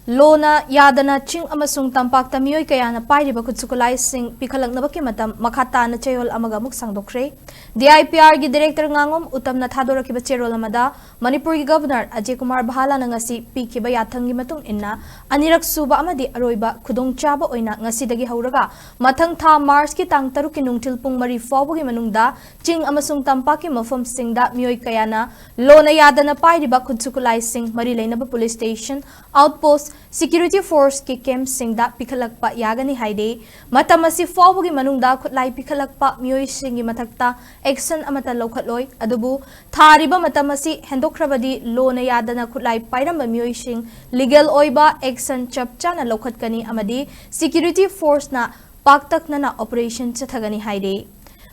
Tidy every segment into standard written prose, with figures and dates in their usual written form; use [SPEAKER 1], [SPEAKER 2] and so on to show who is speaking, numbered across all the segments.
[SPEAKER 1] Lona Yadana Ching Amasung Tampak Tamioy Kayana Piriba Kutsukulai Sing Pikalak Nabaki Makata na Chayol Amagamuk Sangdokhre. DIPR gi Director Ngangom Utam na Thadora Kibachero Lamada, Manipuri Governor Ajay Kumar Bahala Nangasi Pikiba Yatangi Matung Inna, Anirak Suba Amadi Aroiba Kudong Chaba Oina Ngasidagi Hauraga, Matang Tha Mars ki Tang Tarukinung Tilpung Mari Faoba gi Manungda, Ching Amasung Tampaki Mafam Singda Mioy Kayana, Lona Yadana Piriba Kutsukulai Sing Mari Lainaba Police Station, Outpost Security Force ki camp singda Pikhatpa yagani haide matamasi Faoba gi manungda Khutlai Pikhatpa miyoi singi mathakta action amata lokhatloi adubu thariba matamasi hendokhrabadi lona yadana Khutlai pairamba miyoi sing legal oiba action chapchana lokhatkani amadi security force na paktakna na operation chathagani haide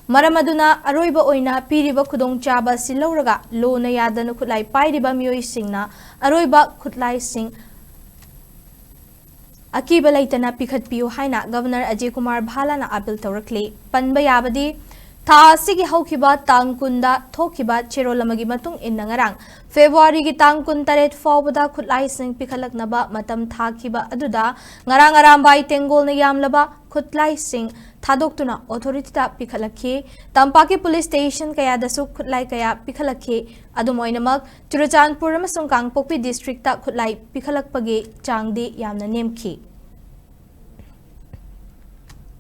[SPEAKER 1] Maramaduna aroiba oina piriba khudong chaba silauraga lona yadana Khutlai pairiba miyoi singna aroiba Khutlai sing Akiba laitana pikhatpiu haina Governor Ajay Kumar Bahala na appeal tawrakle panba yabadi tha sigi haukiba tangkunda thokiba cherolamagi matung inna ngarang February gi tangkun taret Faobada Khutlai sing pikhalaknaba matam thakiba aduda ngarang arambai tengol na yamlaba Khutlai sing Thadoktuna authority ta pikhalakhe Tampaki police station kaya dasu Khutlai kaya pikhalakhe adumoinamak Churachandpur amasung Kangpokpi district ta Khutlai pikhalakpagi changdi yamna nemkhi